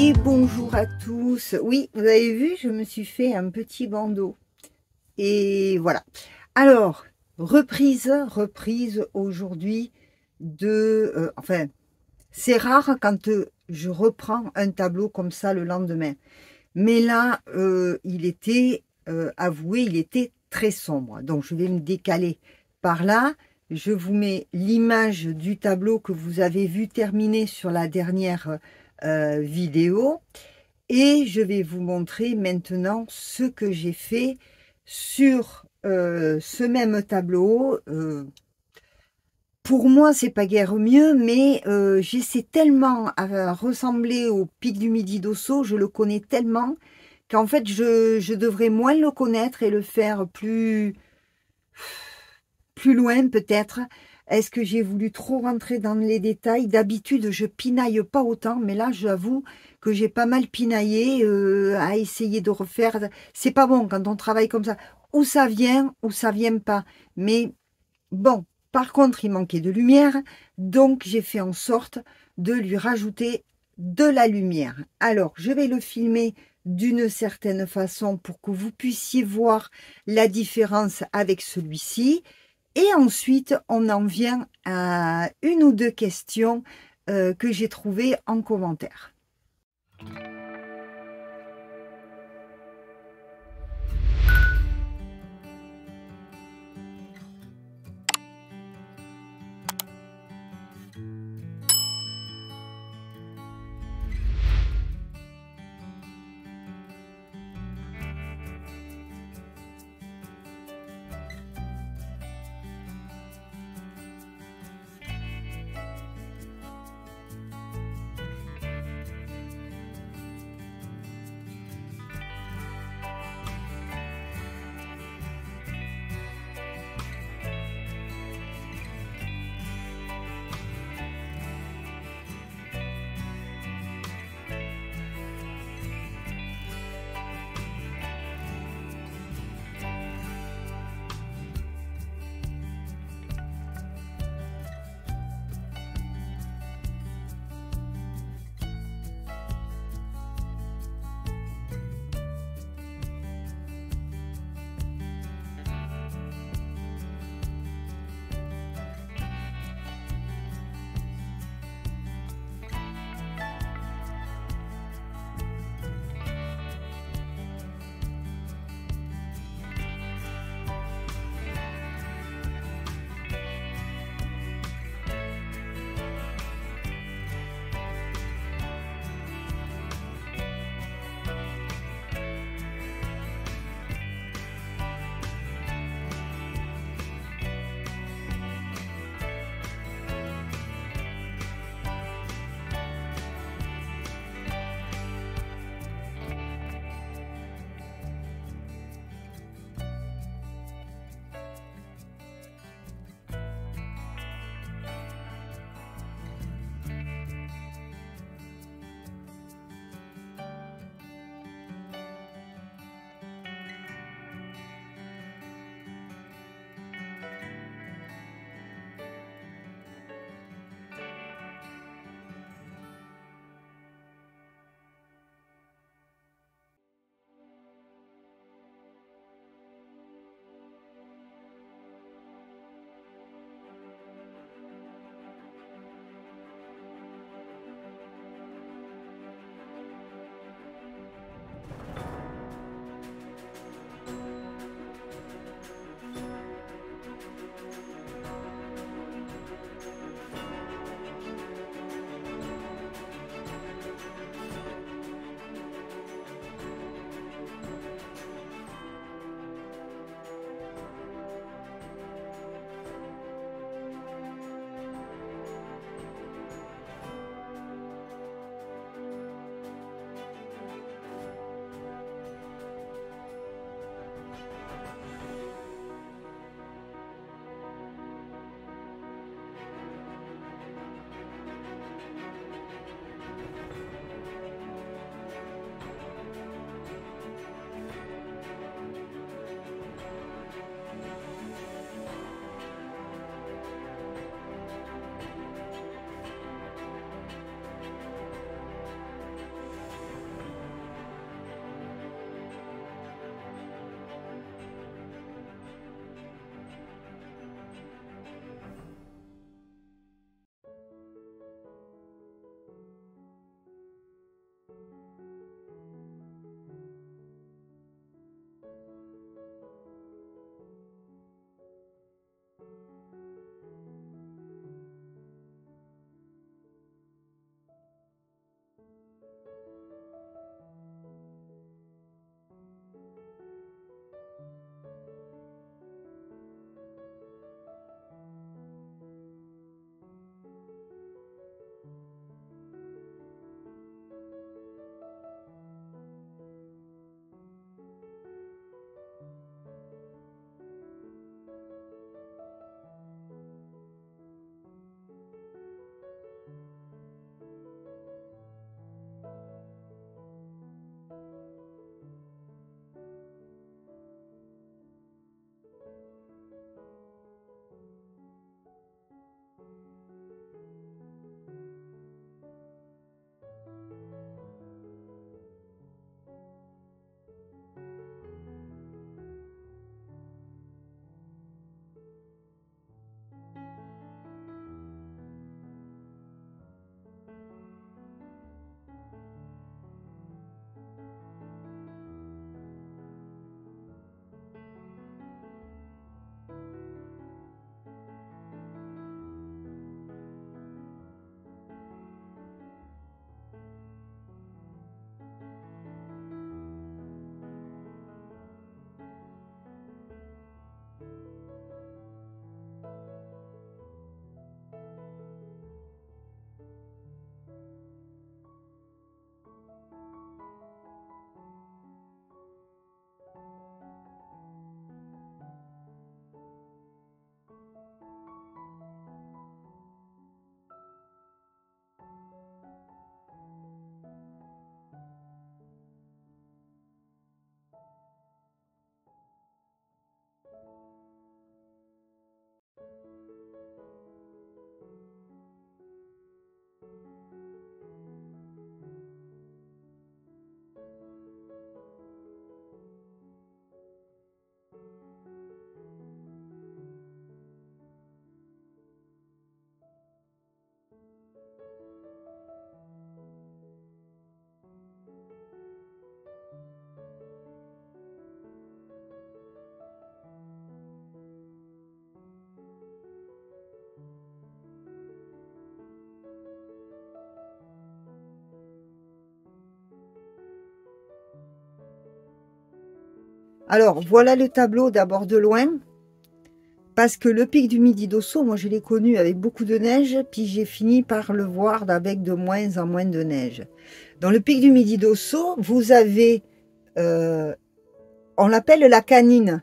Et bonjour à tous. Oui, vous avez vu, je me suis fait un petit bandeau. Et voilà. Alors, reprise aujourd'hui enfin, c'est rare quand je reprends un tableau comme ça le lendemain. Mais là, avouez, il était très sombre. Donc, je vais me décaler par là. Je vous mets l'image du tableau que vous avez vu terminer sur la dernière vidéo. Et je vais vous montrer maintenant ce que j'ai fait sur ce même tableau. Pour moi, c'est pas guère mieux, mais j'essaie tellement à ressembler au Pic du Midi d'Ossau, je le connais tellement qu'en fait, je devrais moins le connaître et le faire plus loin peut-être. Est-ce que j'ai voulu trop rentrer dans les détails? D'habitude, je pinaille pas autant, mais là, j'avoue que j'ai pas mal pinaillé à essayer de refaire. C'est pas bon quand on travaille comme ça. Ou ça vient, ou ça vient pas. Mais bon, par contre, il manquait de lumière, donc j'ai fait en sorte de lui rajouter de la lumière. Alors, je vais le filmer d'une certaine façon pour que vous puissiez voir la différence avec celui-ci. Et ensuite, on en vient à une ou deux questions que j'ai trouvées en commentaire. Alors, voilà le tableau d'abord de loin. Parce que le pic du Midi d'Ossau, moi je l'ai connu avec beaucoup de neige, puis j'ai fini par le voir avec de moins en moins de neige. Dans le pic du Midi d'Ossau, vous avez, on l'appelle la canine.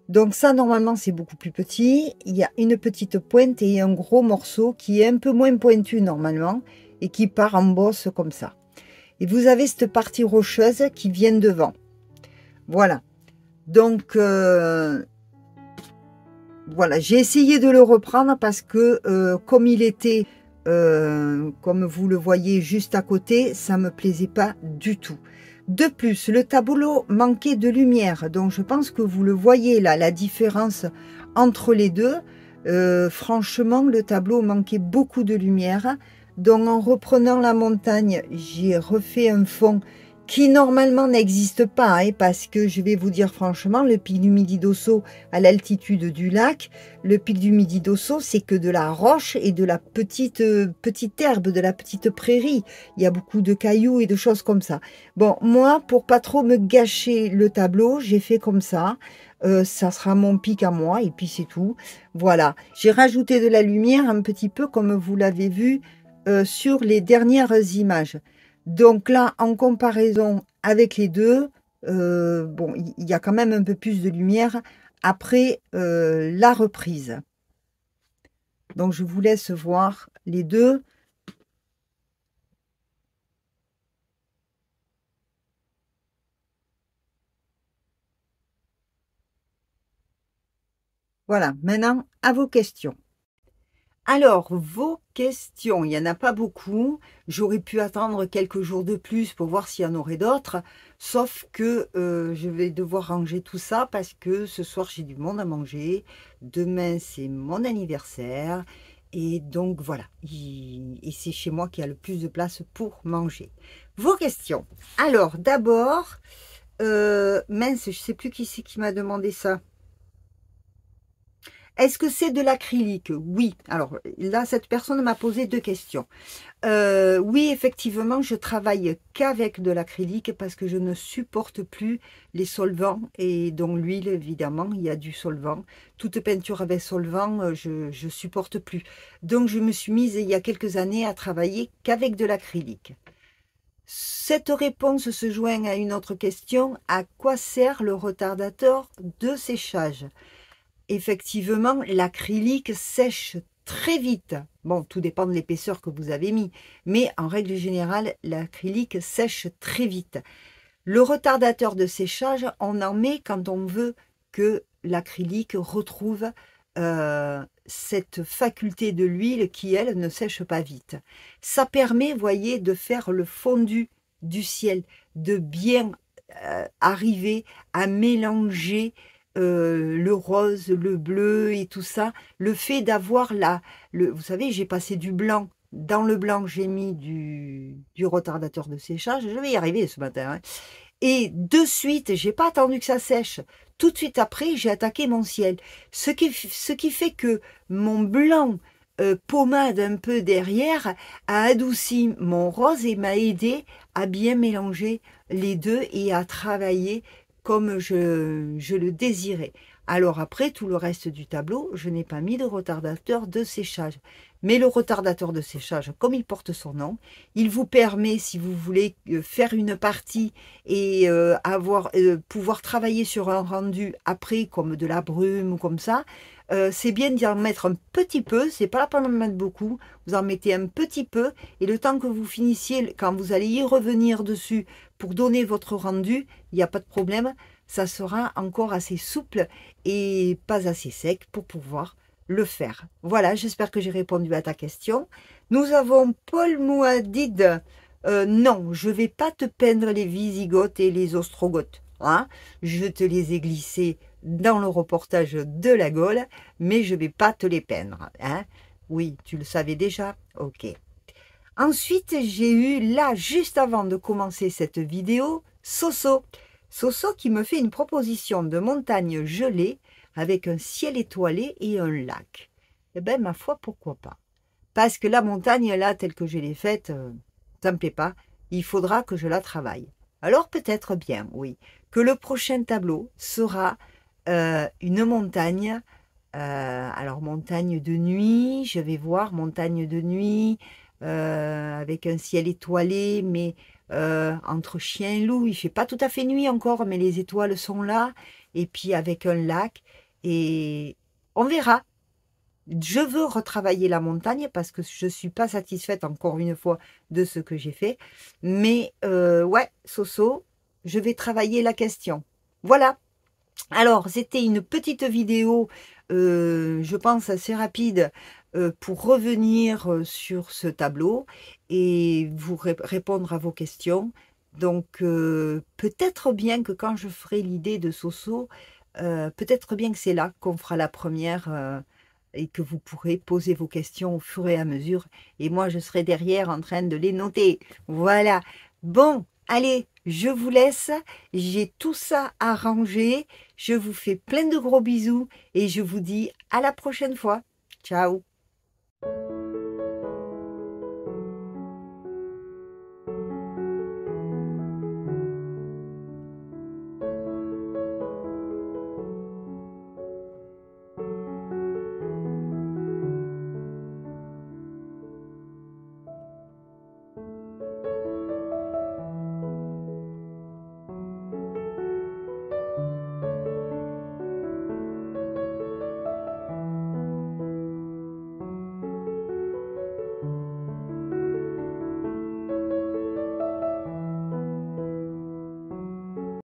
Donc ça, normalement, c'est beaucoup plus petit. Il y a une petite pointe et un gros morceau qui est un peu moins pointu normalement et qui part en bosse comme ça. Et vous avez cette partie rocheuse qui vient devant. Voilà. Donc, voilà, j'ai essayé de le reprendre parce que comme il était, comme vous le voyez juste à côté, ça me plaisait pas du tout. De plus, le tableau manquait de lumière, donc je pense que vous le voyez là, la différence entre les deux. Franchement, le tableau manquait beaucoup de lumière. Donc en reprenant la montagne, j'ai refait un fond qui normalement n'existe pas, hein, parce que je vais vous dire franchement, le pic du Midi d'Ossau à l'altitude du lac, le pic du Midi d'Ossau, c'est que de la roche et de la petite herbe, de la petite prairie. Il y a beaucoup de cailloux et de choses comme ça. Bon, moi, pour pas trop me gâcher le tableau, j'ai fait comme ça. Ça sera mon pic à moi et puis c'est tout. Voilà, j'ai rajouté de la lumière un petit peu comme vous l'avez vu sur les dernières images. Donc là, en comparaison avec les deux, bon, il y a quand même un peu plus de lumière après la reprise. Donc je vous laisse voir les deux. Voilà, maintenant à vos questions. Alors, vos questions, il n'y en a pas beaucoup. J'aurais pu attendre quelques jours de plus pour voir s'il y en aurait d'autres. Sauf que je vais devoir ranger tout ça parce que ce soir, j'ai du monde à manger. Demain, c'est mon anniversaire. Et donc, voilà. Et c'est chez moi qu'il y a le plus de place pour manger. Vos questions. Alors, d'abord, mince, je ne sais plus qui c'est qui m'a demandé ça. Est-ce que c'est de l'acrylique? Oui. Alors là, cette personne m'a posé deux questions. Oui, effectivement, je travaille qu'avec de l'acrylique parce que je ne supporte plus les solvants et dont l'huile, évidemment, il y a du solvant. Toute peinture avec solvant, je ne supporte plus. Donc, je me suis mise il y a quelques années à travailler qu'avec de l'acrylique. Cette réponse se joint à une autre question. À quoi sert le retardateur de séchage? Effectivement, l'acrylique sèche très vite. Bon, tout dépend de l'épaisseur que vous avez mis, mais en règle générale, l'acrylique sèche très vite. Le retardateur de séchage, on en met quand on veut que l'acrylique retrouve cette faculté de l'huile qui, elle, ne sèche pas vite. Ça permet, voyez, de faire le fondu du ciel, de bien arriver à mélanger le rose, le bleu et tout ça, le fait d'avoir vous savez, j'ai passé du blanc, dans le blanc j'ai mis du retardateur de séchage, je vais y arriver ce matin, hein. Et de suite, j'ai pas attendu que ça sèche, tout de suite après j'ai attaqué mon ciel, ce qui fait que mon blanc pommade un peu derrière a adouci mon rose et m'a aidé à bien mélanger les deux et à travailler comme je le désirais. Alors après, tout le reste du tableau, je n'ai pas mis de retardateur de séchage. Mais le retardateur de séchage, comme il porte son nom, il vous permet, si vous voulez faire une partie et pouvoir travailler sur un rendu après, comme de la brume ou comme ça, c'est bien d'y en mettre un petit peu, c'est pas la peine d'en mettre beaucoup, vous en mettez un petit peu, et le temps que vous finissiez, quand vous allez y revenir dessus pour donner votre rendu, il n'y a pas de problème, ça sera encore assez souple et pas assez sec pour pouvoir le faire. Voilà, j'espère que j'ai répondu à ta question. Nous avons Paul Mouadid. Non, je ne vais pas te peindre les Wisigoths et les Ostrogoths, hein. Je te les ai glissés dans le reportage de la Gaule, mais je ne vais pas te les peindre, hein. Oui, tu le savais déjà? Ok. Ensuite, j'ai eu là, juste avant de commencer cette vidéo, Soso. Soso qui me fait une proposition de montagne gelée avec un ciel étoilé et un lac. Eh bien, ma foi, pourquoi pas? Parce que la montagne, là, telle que je l'ai faite, ça ne me plaît pas. Il faudra que je la travaille. Alors peut-être bien, oui. que le prochain tableau sera une montagne. Alors montagne de nuit, je vais voir montagne de nuit avec un ciel étoilé, mais entre chien et loup, il fait pas tout à fait nuit encore, mais les étoiles sont là, et puis avec un lac, et on verra. Je veux retravailler la montagne parce que je suis pas satisfaite encore une fois de ce que j'ai fait, mais ouais, Soso, je vais travailler la question. Voilà. Alors, c'était une petite vidéo, je pense assez rapide, pour revenir sur ce tableau et vous répondre à vos questions. Donc, peut-être bien que quand je ferai l'idée de Soso, peut-être bien que c'est là qu'on fera la première et que vous pourrez poser vos questions au fur et à mesure. Et moi, je serai derrière en train de les noter. Voilà. Bon, allez, je vous laisse. J'ai tout ça à ranger. Je vous fais plein de gros bisous et je vous dis à la prochaine fois. Ciao.